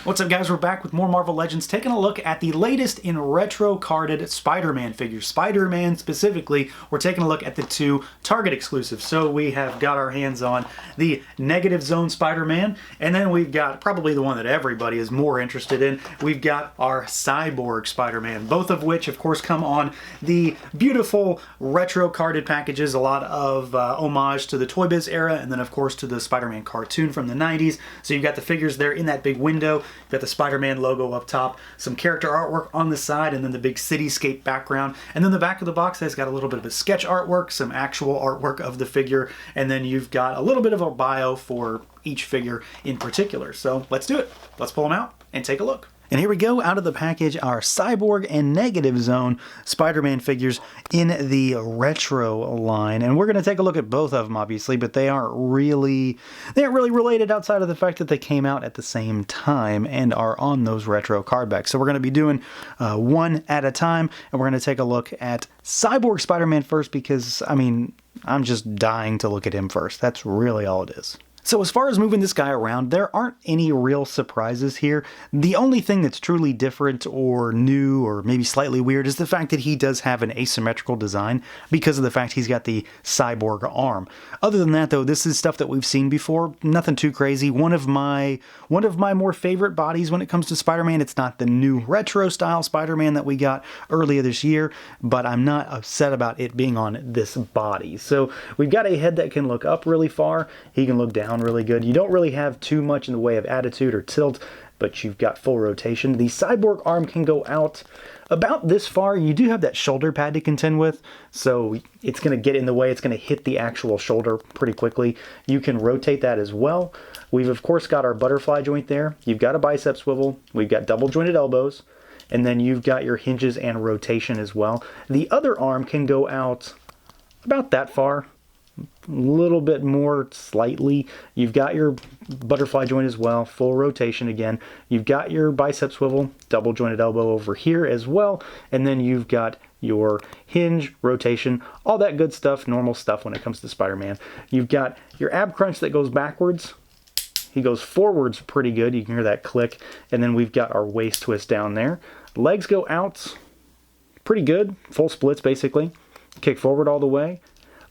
What's up, guys? We're back with more Marvel Legends, taking a look at the latest in retro-carded Spider-Man figures. Spider-Man specifically, we're taking a look at the two Target exclusives. So we have got our hands on the Negative Zone Spider-Man, and then we've got probably the one that everybody is more interested in. We've got our Cyborg Spider-Man, both of which, of course, come on the beautiful retro-carded packages, a lot of homage to the Toy Biz era, and then, of course, to the Spider-Man cartoon from the 90s. So you've got the figures there in that big window. Got the Spider-Man logo up top, some character artwork on the side, and then the big cityscape background. And then the back of the box has got a little bit of a sketch artwork, some actual artwork of the figure, and then you've got a little bit of a bio for each figure in particular. So let's do it. Let's pull them out and take a look. And here we go, out of the package, our Cyborg and Negative Zone Spider-Man figures in the retro line. And we're going to take a look at both of them, obviously, but they aren't really related outside of the fact that they came out at the same time and are on those retro card backs. So we're going to be doing one at a time, and we're going to take a look at Cyborg Spider-Man first because, I mean, I'm just dying to look at him first. That's really all it is. So as far as moving this guy around, there aren't any real surprises here. The only thing that's truly different or new or maybe slightly weird is the fact that he does have an asymmetrical design because of the fact he's got the cyborg arm. Other than that, though, this is stuff that we've seen before. Nothing too crazy. One of my more favorite bodies when it comes to Spider-Man. It's not the new retro style Spider-Man that we got earlier this year, but I'm not upset about it being on this body. So we've got a head that can look up really far. He can look down really good. You don't really have too much in the way of attitude or tilt, but you've got full rotation. The cyborg arm can go out about this far. You do have that shoulder pad to contend with, so it's going to get in the way. It's going to hit the actual shoulder pretty quickly. You can rotate that as well. We've of course got our butterfly joint there. You've got a bicep swivel. We've got double jointed elbows, and then you've got your hinges and rotation as well. The other arm can go out about that far. A little bit more slightly. You've got your butterfly joint as well, full rotation again. You've got your bicep swivel, double jointed elbow over here as well, and then you've got your hinge, rotation, all that good stuff, normal stuff when it comes to Spider-Man. You've got your ab crunch that goes backwards. He goes forwards pretty good. You can hear that click. And then we've got our waist twist down there. Legs go out pretty good, full splits basically. Kick forward all the way.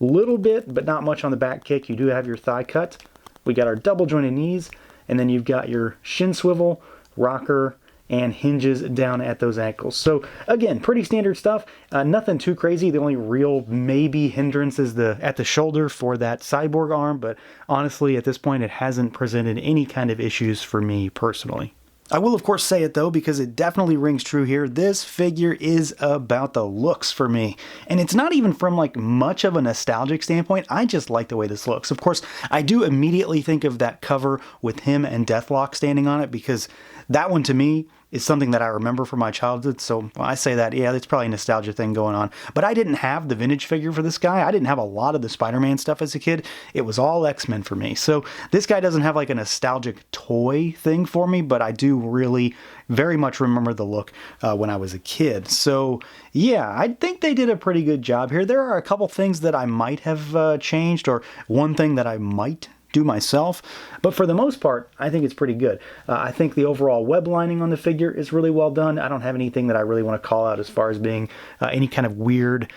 Little bit, but not much on the back kick. You do have your thigh cut. We got our double jointed knees, and then you've got your shin swivel, rocker, and hinges down at those ankles. So again, pretty standard stuff. Nothing too crazy. The only real maybe hindrance is at the shoulder for that cyborg arm, but honestly, at this point, it hasn't presented any kind of issues for me personally. I will, of course, say it, though, because it definitely rings true here. This figure is about the looks for me. And it's not even from, like, much of a nostalgic standpoint. I just like the way this looks. Of course, I do immediately think of that cover with him and Deathlock standing on it, because that one, to me, is something that I remember from my childhood. So when I say that, yeah, that's probably a nostalgia thing going on. But I didn't have the vintage figure for this guy. I didn't have a lot of the Spider-Man stuff as a kid. It was all X-Men for me. So this guy doesn't have like a nostalgic toy thing for me, but I do really very much remember the look when I was a kid. So yeah, I think they did a pretty good job here. There are a couple things that I might have changed, or one thing that I might do myself, but for the most part, I think it's pretty good. I think the overall web lining on the figure is really well done. I don't have anything that I really want to call out as far as being any kind of weird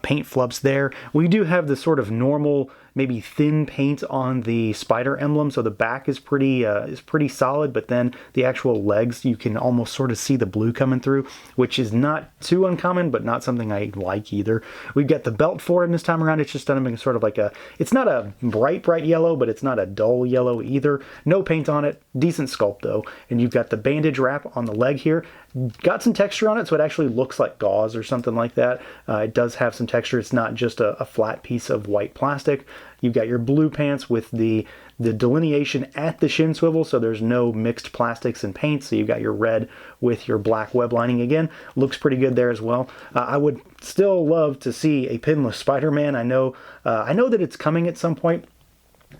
paint flubs there. We do have the sort of normal, maybe thin paint on the spider emblem, so the back is pretty solid, but then the actual legs, you can almost sort of see the blue coming through, which is not too uncommon, but not something I like either. We've got the belt for him this time around. It's just done in sort of like it's not a bright yellow, but it's not a dull yellow either. No paint on it, decent sculpt though. And you've got the bandage wrap on the leg here. Got some texture on it, so it actually looks like gauze or something like that. It does have some texture. It's not just a flat piece of white plastic. You've got your blue pants with the delineation at the shin swivel, so there's no mixed plastics and paint. So you've got your red with your black web lining again. Looks pretty good there as well. I would still love to see a pinless Spider-Man. I know that it's coming at some point.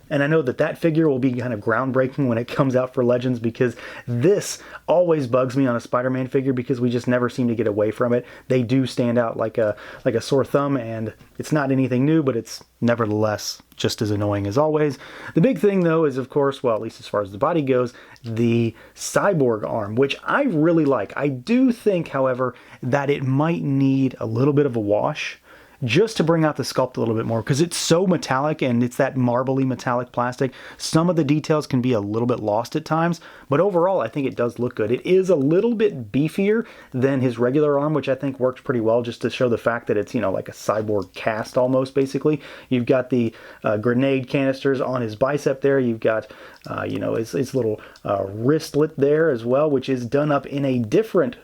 And I know that that figure will be kind of groundbreaking when it comes out for Legends, because this always bugs me on a Spider-Man figure because we just never seem to get away from it. They do stand out like a sore thumb, and it's not anything new, but it's nevertheless just as annoying as always. The big thing though is, of course, well, at least as far as the body goes, the Cyborg arm, which I really like. I do think, however, that it might need a little bit of a wash just to bring out the sculpt a little bit more, because it's so metallic and it's that marbly metallic plastic. Some of the details can be a little bit lost at times, but overall I think it does look good. It is a little bit beefier than his regular arm, which I think works pretty well, just to show the fact that it's, you know, like a Cyborg cast almost, basically. You've got the grenade canisters on his bicep there. You've got you know, his little wristlet there as well, which is done up in a different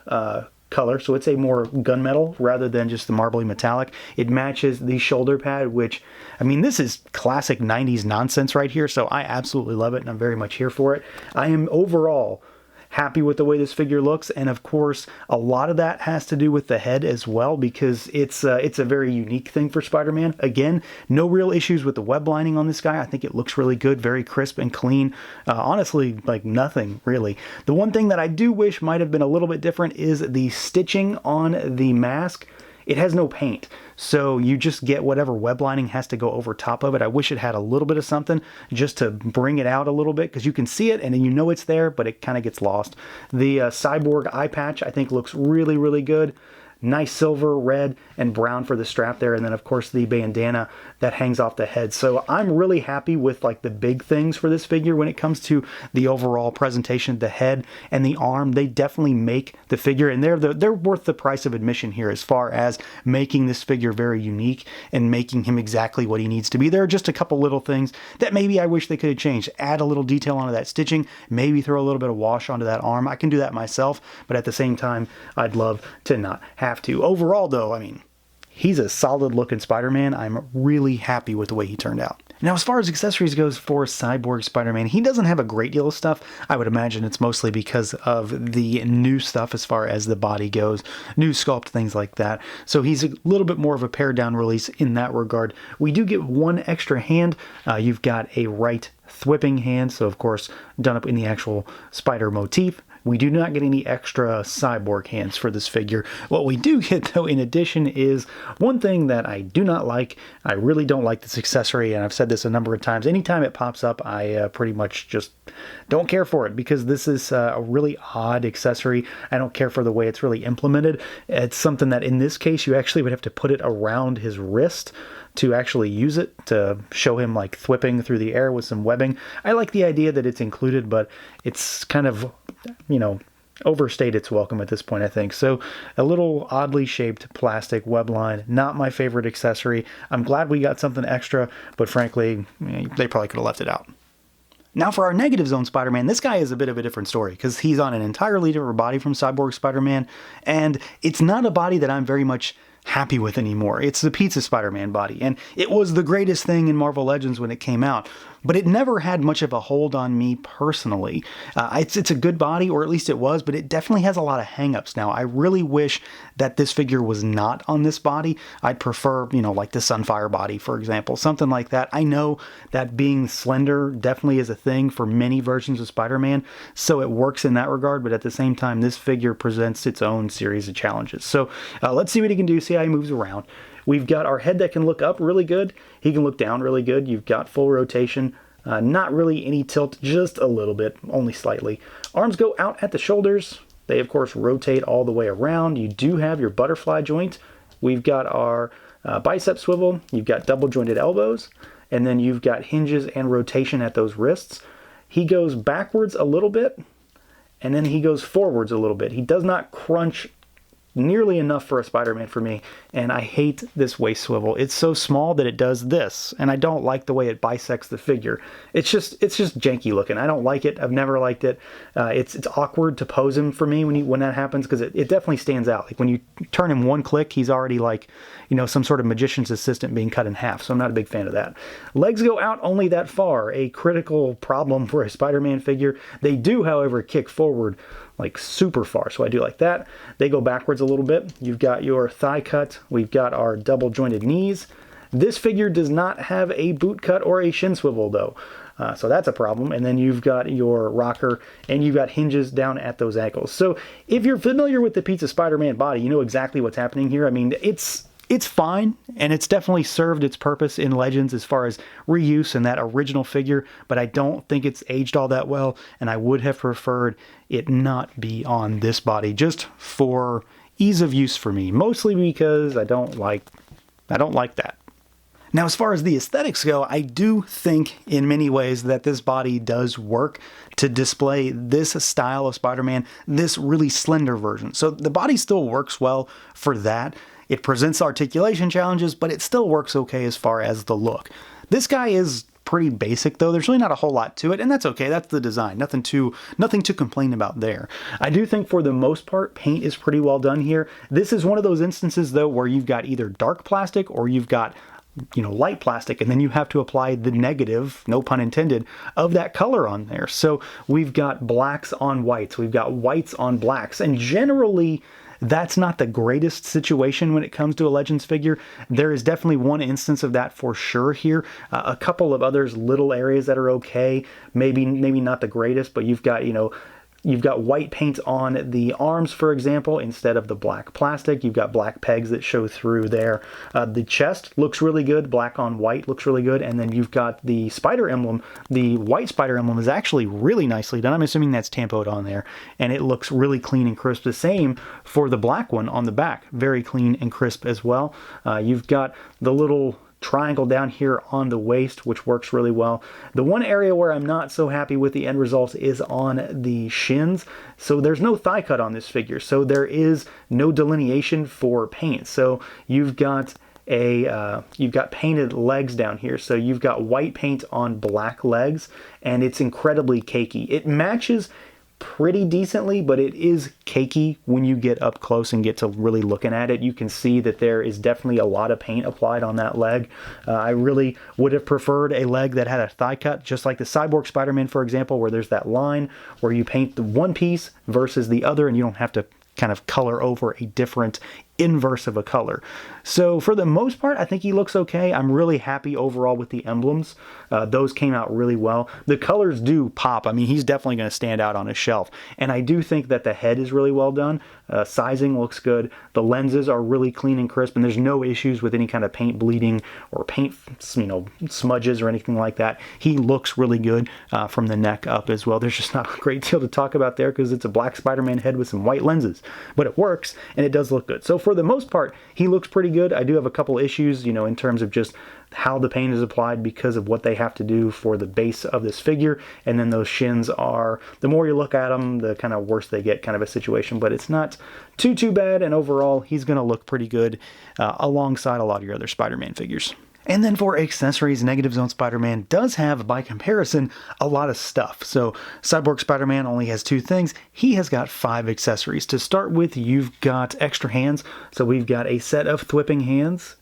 color, so it's a more gunmetal rather than just the marbly metallic. It matches the shoulder pad, which, I mean, this is classic 90s nonsense right here, so I absolutely love it and I'm very much here for it. I am overall happy with the way this figure looks, and of course a lot of that has to do with the head as well, because it's a very unique thing for Spider-Man. Again, no real issues with the web lining on this guy. I think it looks really good, very crisp and clean. Honestly, like nothing really. The one thing that I do wish might have been a little bit different is the stitching on the mask. It has no paint, so you just get whatever web lining has to go over top of it. I wish it had a little bit of something just to bring it out a little bit, because you can see it and you know it's there, but it kind of gets lost. The Cyborg eye patch I think looks really, really good. Nice silver, red, and brown for the strap there, and then of course the bandana that hangs off the head. So I'm really happy with like the big things for this figure when it comes to the overall presentation. The head and the arm, they definitely make the figure, and they're worth the price of admission here as far as making this figure very unique and making him exactly what he needs to be. There are just a couple little things that maybe I wish they could have changed. Add a little detail onto that stitching, maybe throw a little bit of wash onto that arm. I can do that myself, but at the same time, I'd love to not have to. Overall though, I mean, he's a solid looking Spider-Man. I'm really happy with the way he turned out. Now, as far as accessories goes for Cyborg Spider-Man, he doesn't have a great deal of stuff. I would imagine it's mostly because of the new stuff as far as the body goes, new sculpt, things like that. So he's a little bit more of a pared down release in that regard. We do get one extra hand. You've got a right thwipping hand, so of course done up in the actual spider motif. We do not get any extra Cyborg hands for this figure. What we do get, though, in addition, is one thing that I do not like. I really don't like this accessory, and I've said this a number of times. Anytime it pops up, I pretty much just don't care for it, because this is a really odd accessory. I don't care for the way it's really implemented. It's something that, in this case, you actually would have to put it around his wrist to actually use it, to show him like thwipping through the air with some webbing. I like the idea that it's included, but it's kind of, you know, overstayed its welcome at this point, I think. So a little oddly shaped plastic web line, not my favorite accessory. I'm glad we got something extra, but frankly, they probably could have left it out. Now for our Negative Zone Spider-Man, this guy is a bit of a different story, because he's on an entirely different body from Cyborg Spider-Man, and it's not a body that I'm very much happy with anymore. It's the Pizza Spider-Man body, and it was the greatest thing in Marvel Legends when it came out, but it never had much of a hold on me personally. It's a good body, or at least it was, but it definitely has a lot of hang-ups now. I really wish that this figure was not on this body. I'd prefer, you know, like the Sunfire body, for example, something like that. I know that being slender definitely is a thing for many versions of Spider-Man, so it works in that regard, but at the same time, this figure presents its own series of challenges. So let's see what he can do, see how he moves around. We've got our head that can look up really good. He can look down really good. You've got full rotation. Not really any tilt, just a little bit, only slightly. Arms go out at the shoulders. They, of course, rotate all the way around. You do have your butterfly joint. We've got our bicep swivel. You've got double jointed elbows. And then you've got hinges and rotation at those wrists. He goes backwards a little bit, and then he goes forwards a little bit. He does not crunch nearly enough for a Spider-Man for me, and I hate this waist swivel. It's so small that it does this, and I don't like the way it bisects the figure. It's just janky looking. I don't like it. I've never liked it. It's awkward to pose him for me when that happens, because it definitely stands out. Like when you turn him one click, he's already like, you know, some sort of magician's assistant being cut in half, so I'm not a big fan of that. Legs go out only that far, a critical problem for a Spider-Man figure. They do, however, kick forward like super far, so I do like that. They go backwards a little bit. You've got your thigh cut. We've got our double jointed knees. This figure does not have a boot cut or a shin swivel though. So that's a problem. And then you've got your rocker and you've got hinges down at those ankles. So if you're familiar with the Pizza Spider-Man body, you know exactly what's happening here. I mean, it's fine, and it's definitely served its purpose in Legends as far as reuse and that original figure, but I don't think it's aged all that well, and I would have preferred it not be on this body just for ease of use for me, mostly because I don't like that. Now, as far as the aesthetics go, I do think in many ways that this body does work to display this style of Spider-Man, this really slender version. So the body still works well for that. It presents articulation challenges, but it still works okay as far as the look. This guy is pretty basic though. There's really not a whole lot to it, and that's okay. That's the design. Nothing to complain about there. I do think for the most part, paint is pretty well done here. This is one of those instances though where you've got either dark plastic or you've got light plastic, and then you have to apply the negative, no pun intended, of that color on there. So we've got blacks on whites, we've got whites on blacks, and generally that's not the greatest situation when it comes to a Legends figure. There is definitely one instance of that for sure here. A couple of others, little areas that are okay, maybe not the greatest, but you've got, you've got white paint on the arms, for example, instead of the black plastic. You've got black pegs that show through there. The chest looks really good. Black on white looks really good. And then you've got the spider emblem. The white spider emblem is actually really nicely done. I'm assuming that's tampoed on there. And it looks really clean and crisp. The same for the black one on the back. Very clean and crisp as well. You've got the little triangle down here on the waist, which works really well. The one area where I'm not so happy with the end results is on the shins. So there's no thigh cut on this figure, so there is no delineation for paint. So you've got painted legs down here. So you've got white paint on black legs, and it's incredibly cakey. It matches pretty decently, but it is cakey when you get up close and get to really looking at it. You can see that there is definitely a lot of paint applied on that leg. I really would have preferred a leg that had a thigh cut, just like the Cyborg Spider-Man, for example, where there's that line where you paint the one piece versus the other, and you don't have to kind of color over a different inverse of a color. So for the most part, I think he looks okay. I'm really happy overall with the emblems. Those came out really well. The colors do pop. I mean, he's definitely going to stand out on a shelf. And I do think that the head is really well done. Sizing looks good. The lenses are really clean and crisp, and there's no issues with any kind of paint bleeding or paint, smudges or anything like that. He looks really good from the neck up as well. There's just not a great deal to talk about there because it's a black Spider-Man head with some white lenses, but it works and it does look good. So for the most part, he looks pretty good. I do have a couple issues, in terms of just how the paint is applied because of what they have to do for the base of this figure. And then those shins are, the more you look at them, the kind of worse they get kind of a situation, but it's not too bad. And overall, he's going to look pretty good alongside a lot of your other Spider-Man figures. And then for accessories, Negative Zone Spider-Man does have, by comparison, a lot of stuff. So Cyborg Spider-Man only has 2 things. He has got 5 accessories. To start with, you've got extra hands. So we've got a set of thwipping hands.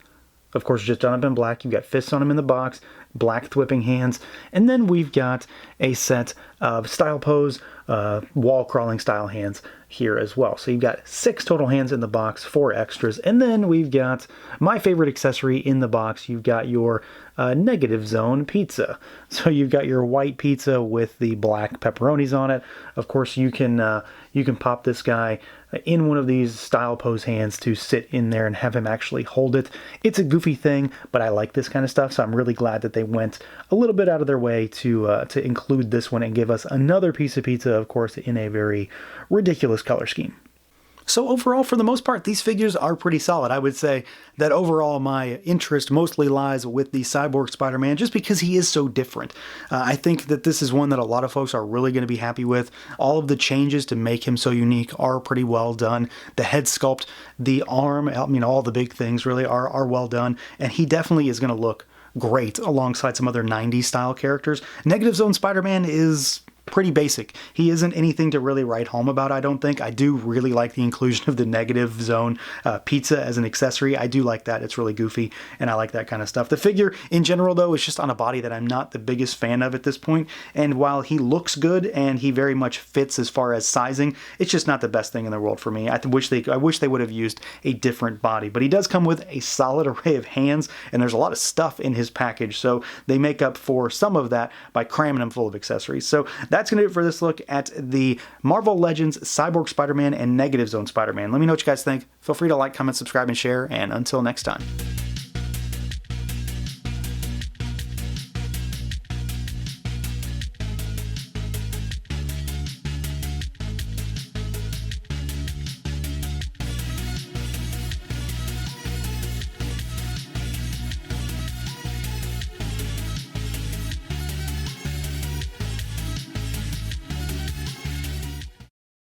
Of course, just done up in black. You've got fists on him in the box, black thwipping hands. And then we've got a set of style pose, wall crawling style hands here as well. So you've got 6 total hands in the box, 4 extras. And then we've got my favorite accessory in the box. You've got your Negative Zone pizza. So you've got your white pizza with the black pepperonis on it. Of course, you can pop this guy in one of these style pose hands to sit in there and have him actually hold it. It's a goofy thing, but I like this kind of stuff, so I'm really glad that they went a little bit out of their way to include this one and give us another piece of pizza, of course, in a very ridiculous color scheme. So overall, for the most part, these figures are pretty solid. I would say that overall my interest mostly lies with the Cyborg Spider-Man just because he is so different. I think that this is one that a lot of folks are really going to be happy with. All of the changes to make him so unique are pretty well done. The head sculpt, the arm, all the big things really are well done. And he definitely is going to look great alongside some other 90s style characters. Negative Zone Spider-Man is pretty basic. He isn't anything to really write home about, I don't think. I do really like the inclusion of the negative zone pizza as an accessory. I do like that. It's really goofy, and I like that kind of stuff. The figure in general, though, is just on a body that I'm not the biggest fan of at this point, and while he looks good and he very much fits as far as sizing, it's just not the best thing in the world for me. I wish they would have used a different body, but he does come with a solid array of hands, and there's a lot of stuff in his package, so they make up for some of that by cramming him full of accessories. So that's going to do it for this look at the Marvel Legends Cyborg Spider-Man and Negative Zone Spider-Man. Let me know what you guys think. Feel free to like, comment, subscribe, and share, and until next time.